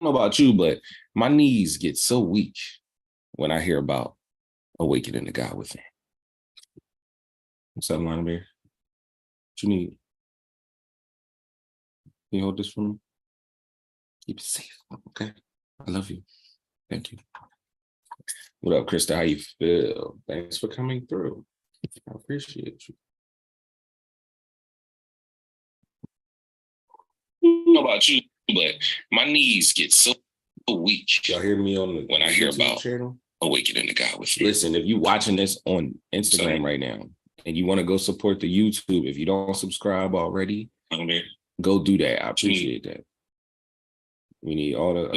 know about you, but my knees get so weak when I hear about awakening the God within. What's up, Lana Bear? What you need? Can you hold this for me? Keep it safe. Okay. I love you. Thank you. What up, Krista? How you feel? Thanks for coming through. I appreciate you. I don't know about you, but my knees get so weak. Y'all hear me on when I hear about channel? Awakening the God Within. Listen, if you watching this on Instagram right now and you want to go support the YouTube, if you don't subscribe already, go do that. I appreciate that. We need all the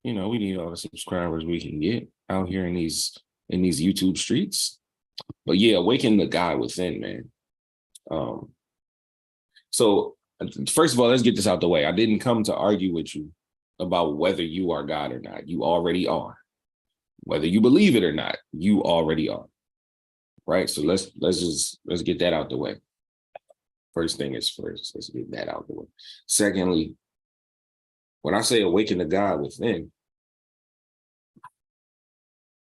we need all the subscribers we can get out here in these YouTube streets. But yeah, awaken the God within, man. So first of all, let's get this out the way. I didn't come to argue with you about whether you are God or not. You already are. Whether you believe it or not, you already are. Right? So let's get that out the way. First thing is first. Let's get that out the way. Secondly, when I say awaken the God within,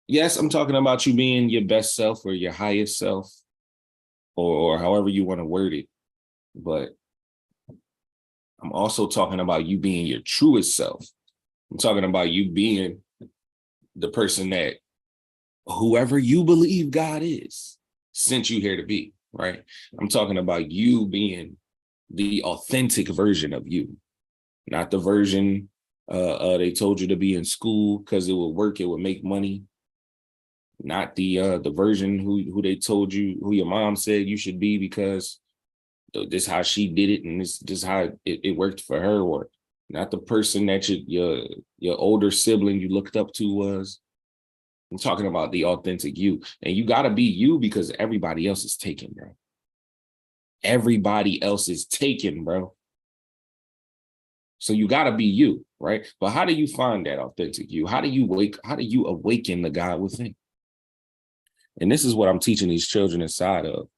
yes, I'm talking about you being your best self or your highest self, or however you want to word it. But I'm also talking about you being your truest self. I'm talking about you being the person that whoever you believe God is sent you here to be, right? I'm talking about you being the authentic version of you, not the version they told you to be in school because it would work, it would make money. Not the version who they told you, who your mom said you should be because this is how she did it and this is how it worked for her, or not the person that your older sibling you looked up to was. I'm talking about the authentic you. And you got to be you because everybody else is taken, bro. Everybody else is taken, bro. So you got to be you, right? But how do you find that authentic you? How do you awaken the God within? And this is what I'm teaching these children inside of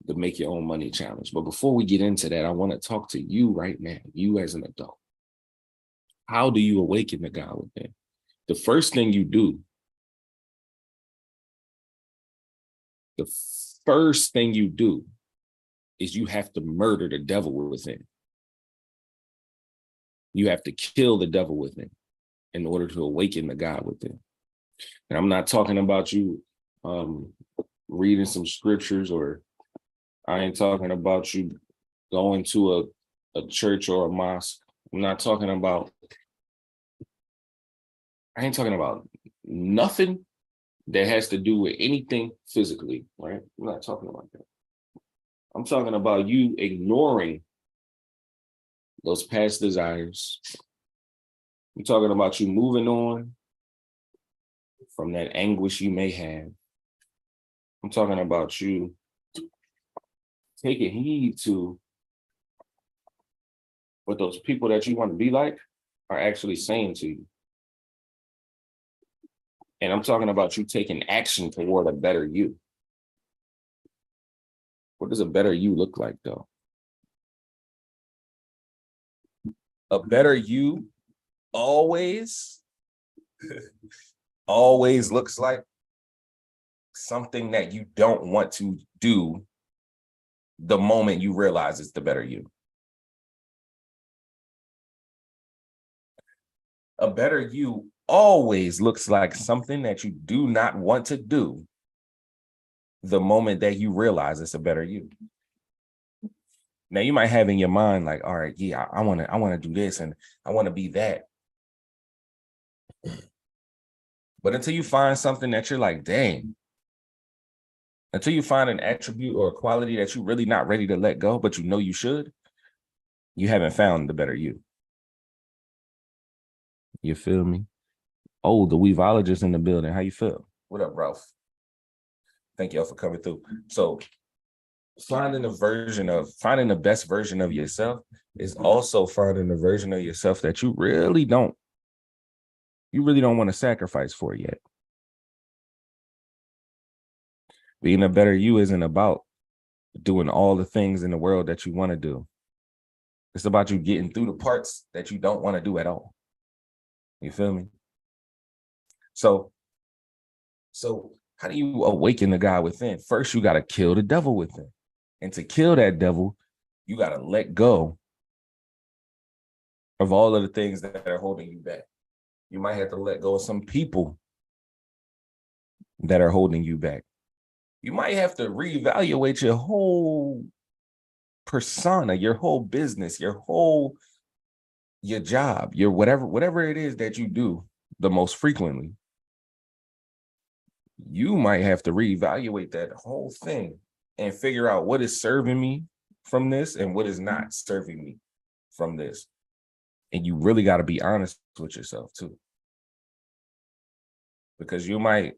the Make Your Own Money Challenge. But before we get into that, I want to talk to you right now, you as an adult. How do you awaken the God within? The first thing you do is you have to murder the devil within. You have to kill the devil within in order to awaken the God within. And I'm not talking about you reading some scriptures, or I ain't talking about you going to a church or a mosque. I ain't talking about nothing that has to do with anything physically, right? I'm not talking about that. I'm talking about you ignoring those past desires. I'm talking about you moving on from that anguish you may have. I'm talking about you taking heed to what those people that you want to be like are actually saying to you. And I'm talking about you taking action toward a better you. What does a better you look like, though? A better you always looks like something that you don't want to do the moment you realize it's the better you. A better you always looks like something that you do not want to do the moment that you realize it's a better you. Now you might have in your mind like, all right, yeah, I want to do this and I want to be that. But until you find something that you're like, dang, until you find an attribute or a quality that you're really not ready to let go, but you know you should, you haven't found the better you. You feel me? Oh, the weavologist in the building. How you feel? What up, Ralph? Thank y'all for coming through. So finding the best version of yourself is also finding the version of yourself that you really don't want to sacrifice for yet. Being a better you isn't about doing all the things in the world that you want to do. It's about you getting through the parts that you don't want to do at all. You feel me? So how do you awaken the God within? First, you got to kill the devil within. And to kill that devil, you got to let go of all of the things that are holding you back. You might have to let go of some people that are holding you back. You might have to reevaluate your whole persona, your whole business, your job, your whatever it is that you do the most frequently. You might have to reevaluate that whole thing and figure out what is serving me from this and what is not serving me from this. And you really got to be honest with yourself too. Because you might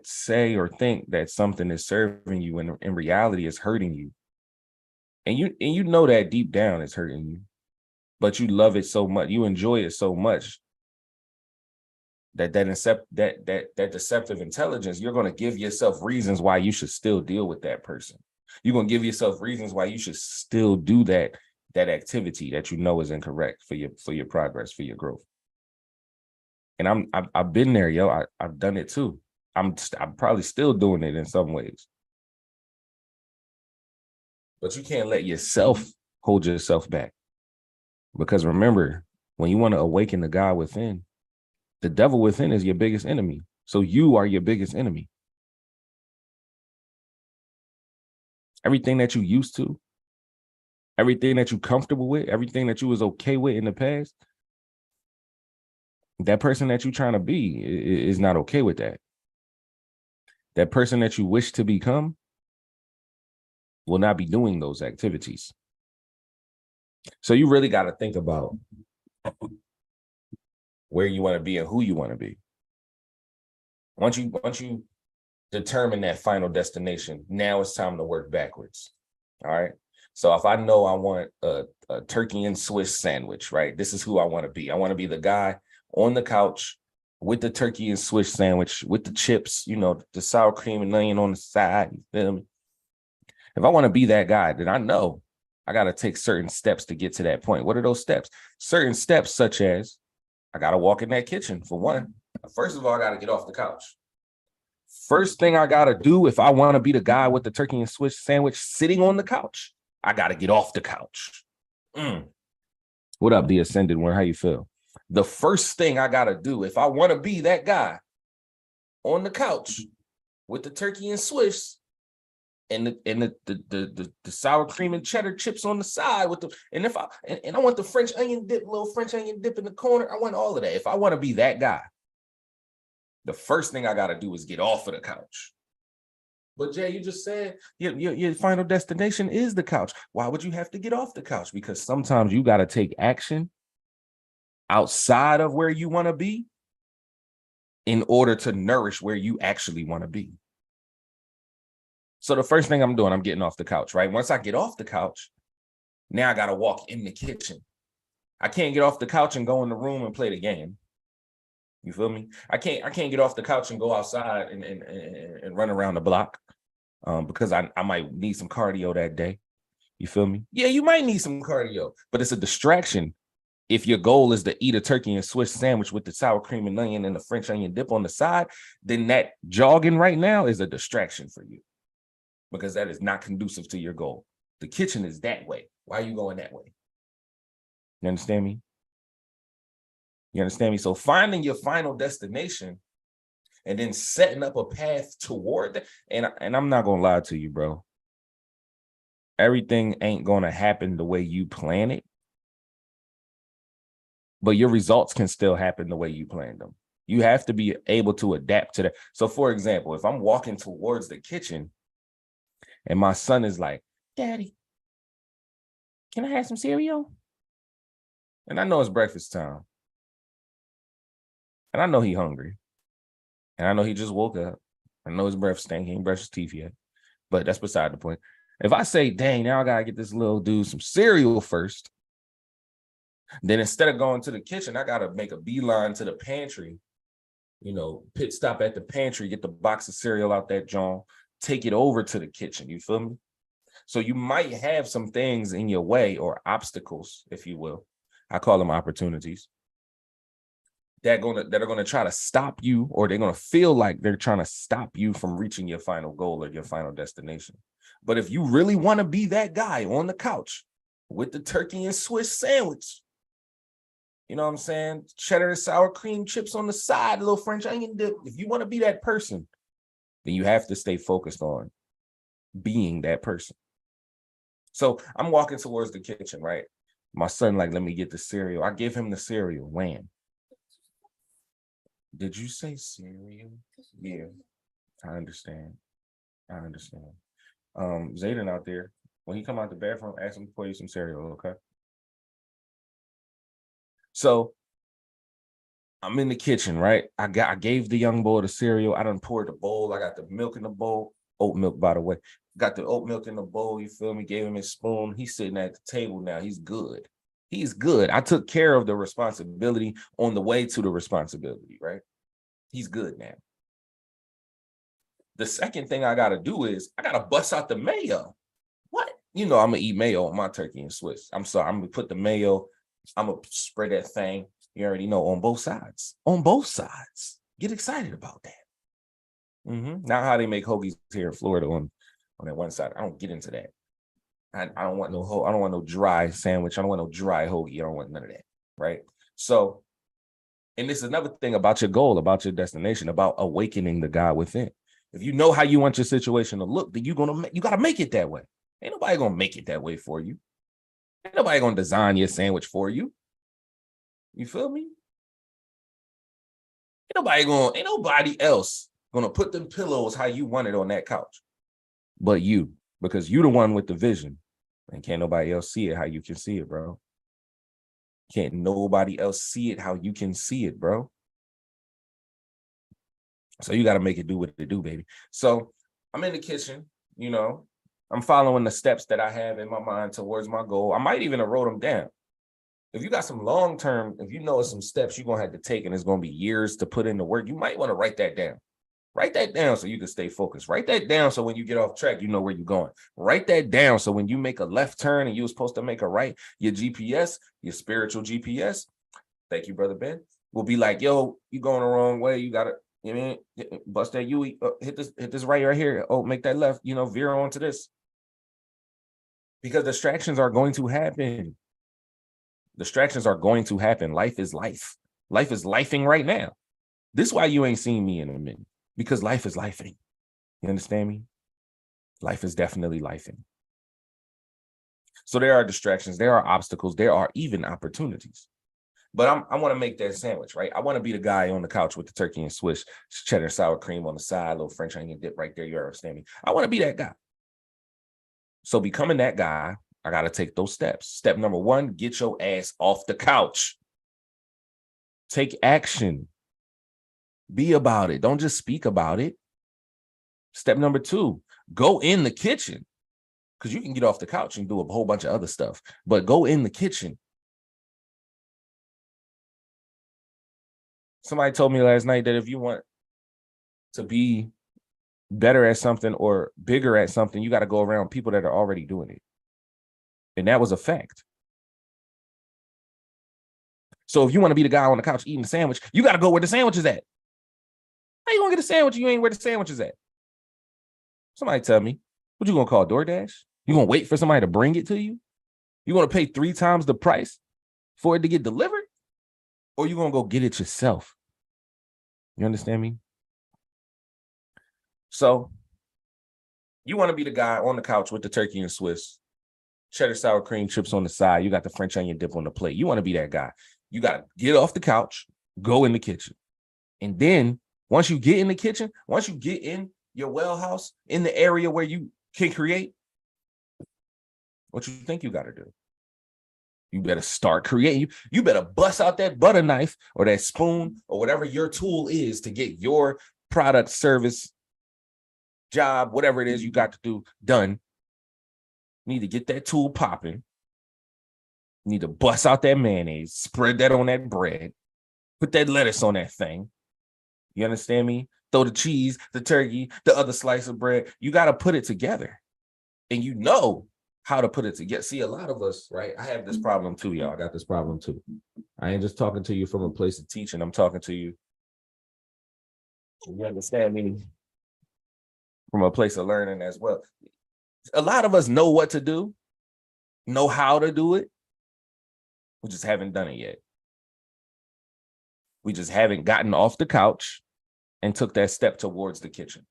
say or think that something is serving you and in reality is hurting you. And you know that deep down it's hurting you. But you love it so much, you enjoy it so much that deceptive intelligence, you're going to give yourself reasons why you should still deal with that person. You're going to give yourself reasons why you should still do that activity that you know is incorrect for your progress, for your growth. And I've been there, yo. I've done it too. I'm probably still doing it in some ways. But you can't let yourself hold yourself back. Because remember, when you want to awaken the God within, the devil within is your biggest enemy. So you are your biggest enemy. Everything that you used to, everything that you're comfortable with, everything that you was okay with in the past, that person that you're trying to be is not okay with that. That person that you wish to become will not be doing those activities. So you really got to think about where you want to be and who you want to be. Once you determine that final destination, now it's time to work backwards. All right. So if I know I want a turkey and Swiss sandwich, right? This is who I want to be. I want to be the guy on the couch with the turkey and Swiss sandwich, with the chips, the sour cream and onion on the side. You feel me? If I want to be that guy, then I know I got to take certain steps to get to that point. What are those steps? Certain steps such as I got to walk in that kitchen, for one. First of all, I got to get off the couch. First thing I got to do if I want to be the guy with the turkey and Swiss sandwich sitting on the couch, I got to get off the couch. What up, the Ascended One? How you feel? The first thing I got to do if I want to be that guy on the couch with the turkey and Swiss and the sour cream and cheddar chips on the side and I want the French onion dip, little French onion dip in the corner. I want all of that. If I want to be that guy, the first thing I got to do is get off of the couch. But Jay, you just said your final destination is the couch. Why would you have to get off the couch? Because sometimes you got to take action outside of where you want to be in order to nourish where you actually want to be. So the first thing I'm doing, I'm getting off the couch, right? Once I get off the couch, now I got to walk in the kitchen. I can't get off the couch and go in the room and play the game. You feel me? I can't get off the couch and go outside and run around the block because I might need some cardio that day. You feel me? Yeah, you might need some cardio, but it's a distraction. If your goal is to eat a turkey and Swiss sandwich with the sour cream and onion and the French onion dip on the side, then that jogging right now is a distraction for you because that is not conducive to your goal. The kitchen is that way. Why are you going that way? You understand me? You understand me? So finding your final destination and then setting up a path toward that. And I'm not going to lie to you, bro. Everything ain't going to happen the way you plan it. But your results can still happen the way you planned them. You have to be able to adapt to that. So for example, if I'm walking towards the kitchen and my son is like, Daddy, can I have some cereal? And I know it's breakfast time. And I know he's hungry. And I know he just woke up. I know his breath stank. He ain't brushed his teeth yet. But that's beside the point. If I say, dang, now I got to get this little dude some cereal first, then instead of going to the kitchen, I got to make a beeline to the pantry, pit stop at the pantry, get the box of cereal out that joint, take it over to the kitchen. You feel me? So you might have some things in your way or obstacles, if you will. I call them opportunities. that are gonna try to stop you, or they're gonna feel like they're trying to stop you from reaching your final goal or your final destination. But if you really want to be that guy on the couch with the turkey and Swiss sandwich, you know what I'm saying? Cheddar and sour cream chips on the side, a little French onion dip. If you want to be that person, then you have to stay focused on being that person. So I'm walking towards the kitchen, right? My son, like, let me get the cereal. I give him the cereal. Wham. Did you say cereal? Yeah, I understand. I understand. Zayden out there, when he come out the bathroom, ask him to pour you some cereal, okay? So I'm in the kitchen, right? I gave the young boy the cereal. I done poured the bowl. I got the milk in the bowl. Oat milk, by the way. Got the oat milk in the bowl, you feel me? Gave him his spoon. He's sitting at the table now. He's good. He's good. I took care of the responsibility on the way to the responsibility, right? He's good now. The second thing I got to do is I got to bust out the mayo. What? You know, I'm going to eat mayo on my turkey and Swiss. I'm sorry. I'm going to put the mayo. I'm going to spread that thing. You already know, on both sides. On both sides. Get excited about that. Not how they make hoagies here in Florida on that one side. I don't get into that. I don't want no dry sandwich. I don't want no dry hoagie. I don't want none of that. Right? So, and this is another thing about your goal, about your destination, about awakening the God within. If you know how you want your situation to look, then you got to make it that way. Ain't nobody going to make it that way for you. Ain't nobody going to design your sandwich for you. You feel me? Ain't nobody else going to put them pillows how you want it on that couch. But you, because you the one with the vision, and can't nobody else see it how you can see it, bro. Can't nobody else see it how you can see it, bro. So you got to make it do what it do, baby. So I'm in the kitchen, you know, I'm following the steps that I have in my mind towards my goal. I might even have wrote them down. If you got some long-term, if you know some steps you're going to have to take and it's going to be years to put in the work, you might want to write that down. Write that down so you can stay focused. Write that down so when you get off track, you know where you're going. Write that down so when you make a left turn and you were supposed to make a right, your GPS, your spiritual GPS, thank you, Brother Ben, will be like, yo, you going the wrong way. You got to, you know, bust that U, hit this right here. Oh, make that left, you know, veer onto this. Because distractions are going to happen. Distractions are going to happen. Life is life. Life is lifing right now. This is why you ain't seen me in a minute. Because life is lifing. You understand me? Life is definitely lifing. So there are distractions. There are obstacles. There are even opportunities. But I want to make that sandwich, right? I want to be the guy on the couch with the turkey and Swiss, cheddar sour cream on the side, little French onion dip right there. You understand me? I want to be that guy. So becoming that guy, I got to take those steps. Step number 1, get your ass off the couch. Take action. Be about it. Don't just speak about it. Step number 2, go in the kitchen, because you can get off the couch and do a whole bunch of other stuff, but go in the kitchen. Somebody told me last night that if you want to be better at something or bigger at something, you got to go around people that are already doing it. And that was a fact. So if you want to be the guy on the couch eating the sandwich, you got to go where the sandwich is at. How you going to get a sandwich? You ain't where the sandwich is at. Somebody tell me, what you going to call DoorDash? You going to wait for somebody to bring it to you? You going to pay 3 times the price for it to get delivered? Or you going to go get it yourself? You understand me? So you want to be the guy on the couch with the turkey and Swiss, cheddar sour cream chips on the side. You got the French onion dip on the plate. You want to be that guy. You got to get off the couch, go in the kitchen. And then once you get in the kitchen, once you get in your well house, in the area where you can create, what you think you got to do? You better start creating. You better bust out that butter knife or that spoon or whatever your tool is to get your product, service, job, whatever it is you got to do done. You need to get that tool popping. You need to bust out that mayonnaise, spread that on that bread, put that lettuce on that thing. You understand me? Throw the cheese, the turkey, the other slice of bread. You got to put it together. And you know how to put it together. See, a lot of us, right? I have this problem too, y'all. I got this problem too. I ain't just talking to you from a place of teaching. I'm talking to you. You understand me? From a place of learning as well. A lot of us know what to do, know how to do it. We just haven't done it yet. We just haven't gotten off the couch and took that step towards the kitchen.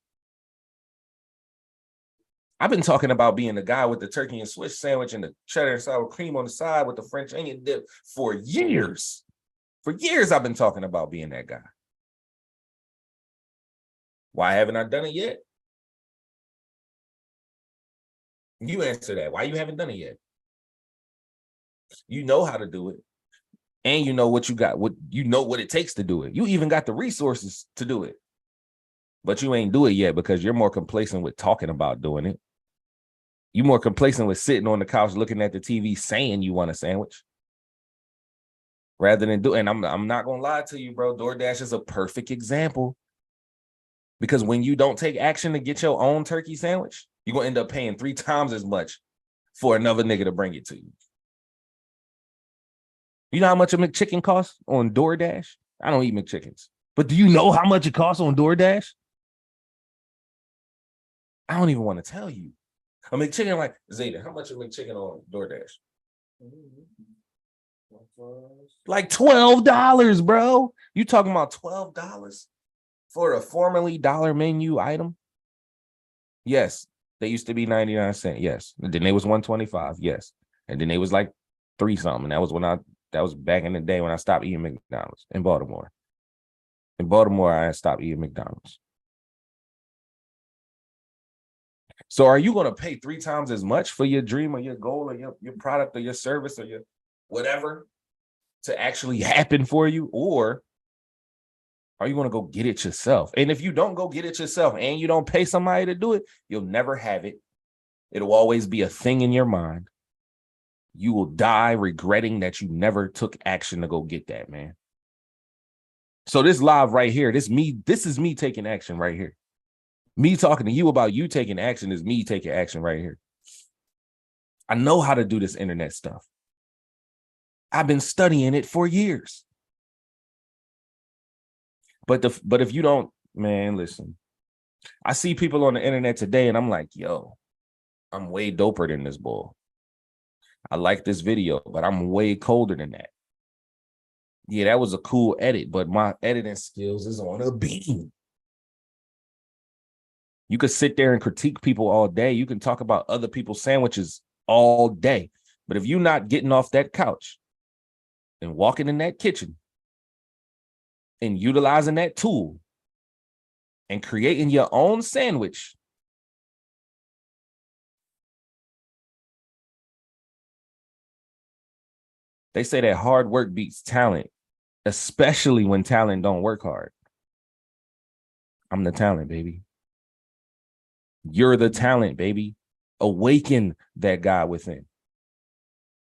I've been talking about being the guy with the turkey and Swiss sandwich and the cheddar and sour cream on the side with the French onion dip for years. For years, I've been talking about being that guy. Why haven't I done it yet? You answer that. Why you haven't done it yet? You know how to do it. And you know what you got, what you know what it takes to do it. You even got the resources to do it. But you ain't do it yet because you're more complacent with talking about doing it. You're more complacent with sitting on the couch looking at the TV saying you want a sandwich. Rather than do, and I'm not gonna lie to you, bro. DoorDash is a perfect example. Because when you don't take action to get your own turkey sandwich, you're gonna end up paying 3 times as much for another nigga to bring it to you. You know how much a McChicken costs on DoorDash? I don't eat McChickens. But do you know how much it costs on DoorDash? I don't even want to tell you. A McChicken, like, Zeta, how much a McChicken on DoorDash? Like $12, bro. You talking about $12 for a formerly dollar menu item? Yes. They used to be 99 cents. Yes. And then they was 125. Yes. And then they was like 3 something. That was back in the day when I stopped eating McDonald's in Baltimore. In Baltimore, I stopped eating McDonald's. So are you going to pay 3 times as much for your dream or your goal or your product or your service or your whatever to actually happen for you? Or are you going to go get it yourself? And if you don't go get it yourself and you don't pay somebody to do it, you'll never have it. It'll always be a thing in your mind. You will die regretting that you never took action to go get that, man. So this live right here, this is me taking action right here. Me talking to you about you taking action is me taking action right here. I know how to do this internet stuff. I've been studying it for years. But if you don't, man, listen. I see people on the internet today and I'm like, yo, I'm way doper than this bull. I like this video, but I'm way colder than that. Yeah, that was a cool edit, but my editing skills is on a beam. You could sit there and critique people all day. You can talk about other people's sandwiches all day. But if you're not getting off that couch and walking in that kitchen and utilizing that tool and creating your own sandwich, they say that hard work beats talent, especially when talent don't work hard. I'm the talent, baby. You're the talent, baby. Awaken that God within.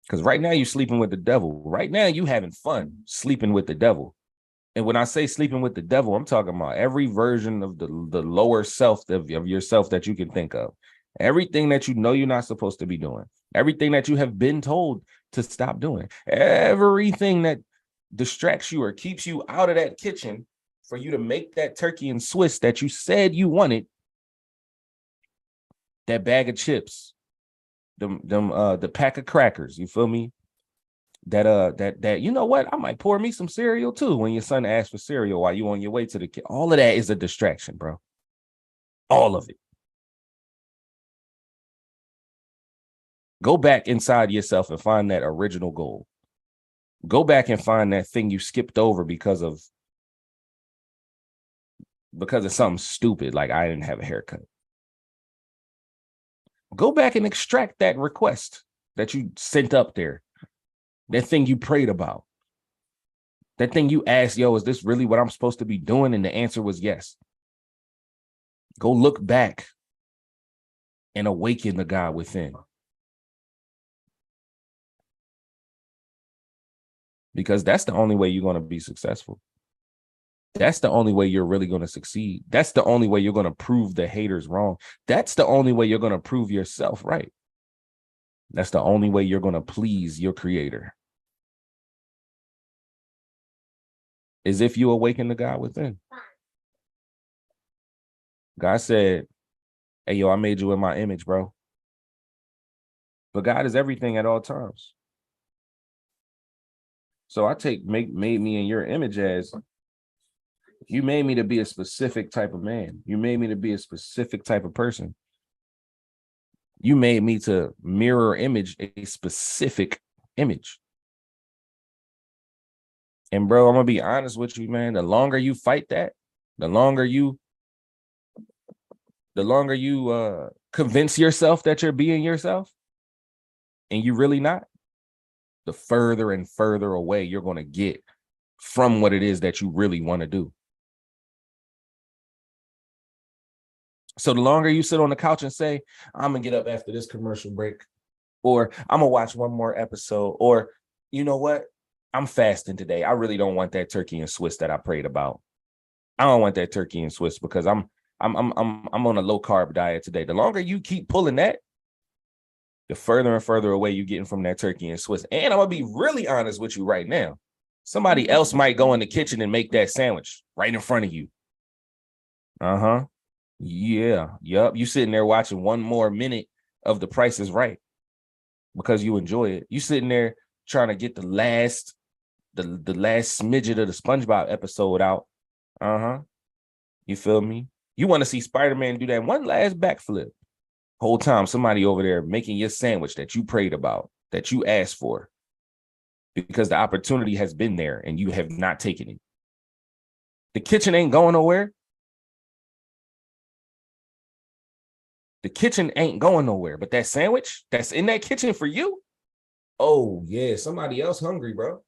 Because right now you're sleeping with the devil. Right now you having fun sleeping with the devil. And when I say sleeping with the devil, I'm talking about every version of the lower self of yourself that you can think of. Everything that you know you're not supposed to be doing. Everything that you have been told to stop doing. Everything that distracts you or keeps you out of that kitchen for you to make that turkey and Swiss that you said you wanted. That bag of chips, the pack of crackers, you feel me? That you know what? I might pour me some cereal too when your son asks for cereal while you on your way to the kid. All of that is a distraction, bro. All of it. Go back inside yourself and find that original goal. Go back and find that thing you skipped over because of something stupid, like I didn't have a haircut. Go back and extract that request that you sent up there. That thing you prayed about. That thing you asked, yo, is this really what I'm supposed to be doing? And the answer was yes. Go look back and awaken the God within. Because that's the only way you're going to be successful. That's the only way you're really going to succeed. That's the only way you're going to prove the haters wrong. That's the only way you're going to prove yourself right. That's the only way you're going to please your creator, is if you awaken the God within. God said, hey, yo, I made you in my image, bro. But God is everything at all times. So I take made me in your image as you made me to be a specific type of man. You made me to be a specific type of person. You made me to mirror image a specific image. And bro, I'm gonna be honest with you, man. The longer you fight that, the longer you convince yourself that you're being yourself and you really not, the further and further away you're going to get from what it is that you really want to do. So the longer you sit on the couch and say, I'm gonna get up after this commercial break, or I'm gonna watch one more episode, or you know what, I'm fasting today. I really don't want that turkey and Swiss that I prayed about. I don't want that turkey and Swiss because I'm on a low carb diet today. The longer you keep pulling that, the further and further away you're getting from that turkey and Swiss. And I'm gonna be really honest with you right now. Somebody else might go in the kitchen and make that sandwich right in front of you. Uh-huh. Yeah. Yup. You sitting there watching one more minute of The Price is Right because you enjoy it. You sitting there trying to get the last smidget of the SpongeBob episode out. Uh-huh. You feel me? You want to see Spider-Man do that one last backflip. Whole time somebody over there making your sandwich that you prayed about, that you asked for, because the opportunity has been there and you have not taken it. The kitchen ain't going nowhere. The kitchen ain't going nowhere, but that sandwich that's in that kitchen for you, oh yeah, somebody else hungry, bro.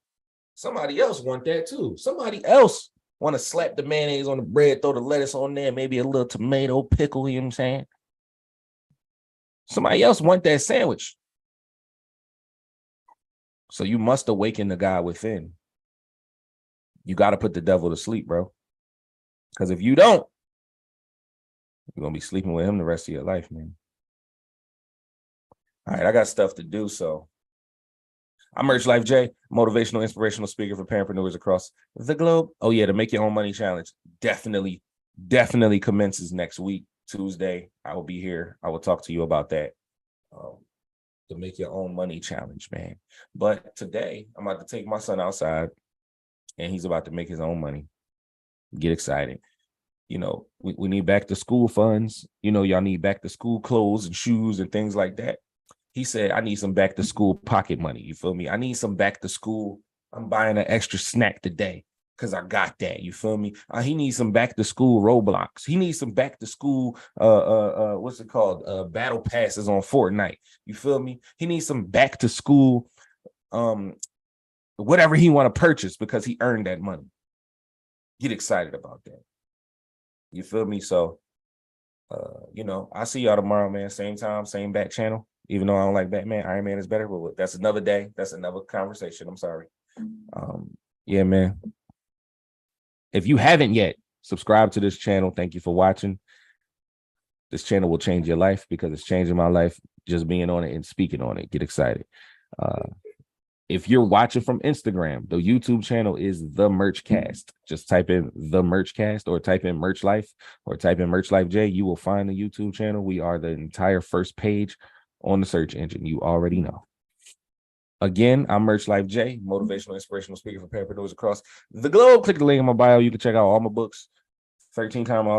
Somebody else want that too. Somebody else want to slap the mayonnaise on the bread, throw the lettuce on there, maybe a little tomato pickle, you know what I'm saying? Somebody else want that sandwich. So you must awaken the God within. You got to put the devil to sleep, bro. Because if you don't, you're going to be sleeping with him the rest of your life, man. All right, I got stuff to do, so I'm Merch Life J, motivational, inspirational speaker for parapreneurs across the globe. Oh yeah, the Make Your Own Money Challenge definitely commences next week, Tuesday. I will be here. I will talk to you about that. The Make Your Own Money Challenge, man. But today, I'm about to take my son outside, and he's about to make his own money. Get excited. You know, we need back to school funds. You know, y'all need back to school clothes and shoes and things like that. He said, I need some back to school pocket money. You feel me? I need some back to school. I'm buying an extra snack today because I got that. You feel me? He needs some back to school Roblox. He needs some back to school, what's it called? Battle passes on Fortnite. You feel me? He needs some back to school, whatever he want to purchase because he earned that money. Get excited about that. You feel me? So, you know, I'll see y'all tomorrow, man. Same time, same back channel. Even though I don't like Batman, Iron Man is better, but that's another day. That's another conversation. I'm sorry. Yeah, man. If you haven't yet, subscribe to this channel. Thank you for watching. This channel will change your life because it's changing my life just being on it and speaking on it. Get excited. If you're watching from Instagram, the YouTube channel is The Merchcast. Just type in The Merchcast or type in Merch Life or type in Merch Life J. You will find the YouTube channel. We are the entire first page on the search engine. You already know. Again, I'm Merch Life J, motivational, inspirational speaker for parapreneurs across the globe. Click the link in my bio. You can check out all my books. 13 Time